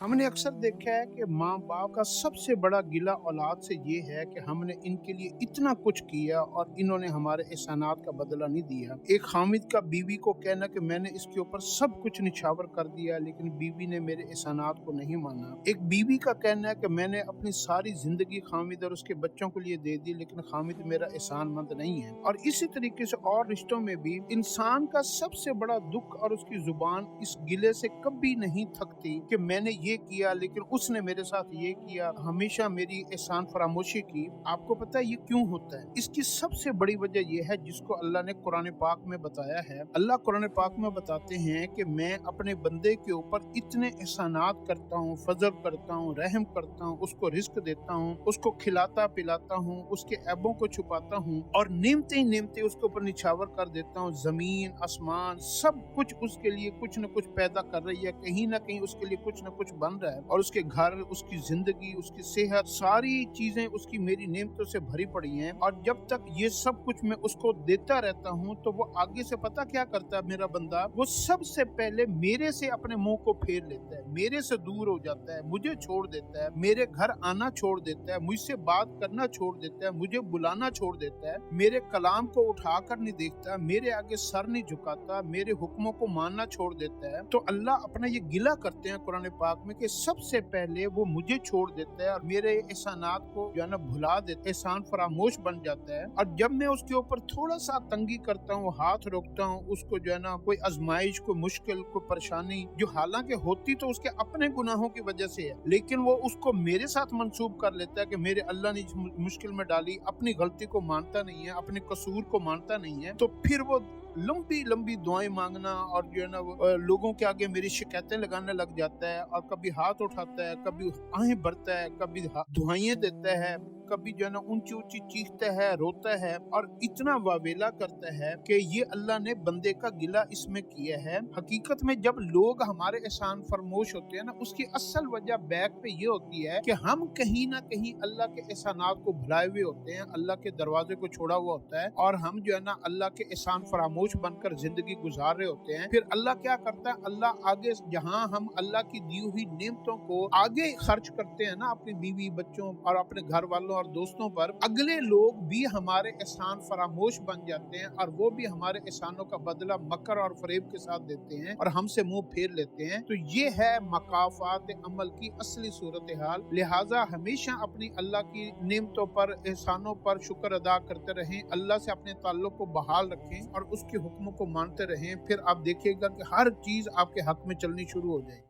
हमने अक्सर देखा है कि माँ बाप का सबसे बड़ा गिला औलाद से ये है कि हमने इनके लिए इतना कुछ किया और इन्होंने हमारे एहसानात का बदला नहीं दिया। एक हामिद का बीवी को कहना कि मैंने इसके ऊपर सब कुछ निछावर कर दिया लेकिन बीवी ने मेरे एहसानात को नहीं माना। एक बीवी का कहना है कि मैंने अपनी सारी जिंदगी हामिद और उसके बच्चों के लिए दे दी लेकिन हामिद मेरा एहसानमंद नहीं है। और इसी तरीके से और रिश्तों में भी इंसान का सबसे बड़ा दुख और उसकी जुबान इस गिले से कभी नहीं थकती कि मैंने ये किया लेकिन उसने मेरे साथ ये किया, हमेशा मेरी एहसान फरामोशी की। आपको पता है ये क्यों होता है? इसकी सबसे बड़ी वजह यह है जिसको अल्लाह ने कुरान पाक में बताया है। अल्लाह कुरान पाक में बताते हैं कि मैं अपने बंदे के ऊपर इतने एहसानात करता हूँ, फजल करता हूँ, रहम करता हूँ, उसको रिस्क देता हूँ, उसको खिलाता पिलाता हूँ, उसके ऐबों को छुपाता हूँ और नेमते ही नेमते उसके ऊपर निछावर कर देता हूँ। जमीन आसमान सब कुछ उसके लिए कुछ न कुछ पैदा कर रही है, कहीं ना कहीं उसके लिए कुछ न कुछ बन रहा है और उसके घर, उसकी जिंदगी, उसकी सेहत, सारी चीजें उसकी मेरी नेमतों से भरी पड़ी हैं। और जब तक ये सब कुछ मैं उसको देता रहता हूँ तो वो आगे से पता क्या करता है मेरा बंदा, वो सबसे पहले मेरे से अपने मुंह को फेर लेता है, मेरे से दूर हो जाता है, मुझे छोड़ देता है, मेरे घर आना छोड़ देता है, मुझसे बात करना छोड़ देता है, मुझे बुलाना छोड़ देता है, मेरे कलाम को उठाकर नहीं देखता, मेरे आगे सर नहीं झुकाता, मेरे हुक्मों को मानना छोड़ देता है। तो अल्लाह अपना ये गिला करते हैं कुरान पाक में कि सबसे पहले वो मुझे छोड़ देता है और मेरे एहसानात को जो है ना भुला देता है, एहसान फरामोश बन जाता है। और जब मैं उसके ऊपर थोड़ा सा तंगी करता हूँ, हाथ रोकता हूँ, उसको जो है ना कोई आजमाइश, कोई मुश्किल, कोई परेशानी जो हालांकि होती तो उसके अपने गुनाहों की वजह से है, लेकिन वो उसको मेरे साथ मंसूब कर लेता है कि मेरे अल्लाह ने मुश्किल में डाली, अपनी गलती को मानता नहीं है, अपने कसूर को मानता नहीं है, तो फिर वो लंबी लंबी दुआएं मांगना और जो है ना लोगों के आगे मेरी शिकायतें लगाने लग जाता है और कभी हाथ उठाता है, कभी आहें भरता है, कभी दुआएं देता है, कभी जो है ना ऊंची ऊंची चीखता है, रोता है और इतना वावेला करता है कि ये अल्लाह ने बंदे का गिला इसमें किया है। हकीकत में जब लोग हमारे एहसान फरमोश होते हैं ना, उसकी असल वजह बैक पे ये होती है कि हम कहीं ना कहीं अल्लाह के एहसानात को भुलाए हुए होते हैं, अल्लाह के दरवाजे को छोड़ा हुआ होता है और हम जो है ना अल्लाह के एहसान फरामोश बनकर जिंदगी गुजार रहे होते हैं। फिर अल्लाह क्या करता है, अल्लाह आगे जहाँ हम अल्लाह की दी हुई नेमतों को आगे खर्च करते हैं ना अपनी बीवी बच्चों और अपने घर वालों और दोस्तों पर, अगले लोग भी हमारे एहसान फरामोश बन जाते हैं और वो भी हमारे एहसानों का बदला मकर और फरेब के साथ देते हैं और हमसे मुंह फेर लेते हैं। तो ये है मकाफात अमल की असली सूरत हाल। लिहाजा हमेशा अपनी अल्लाह की नेमतों पर, एहसानों पर शुक्र अदा करते रहें, अल्लाह से अपने ताल्लुक को बहाल रखें और उसके हुक्मों को मानते रहें। फिर आप देखिएगा कि हर चीज आपके हक में चलनी शुरू हो जाएगी।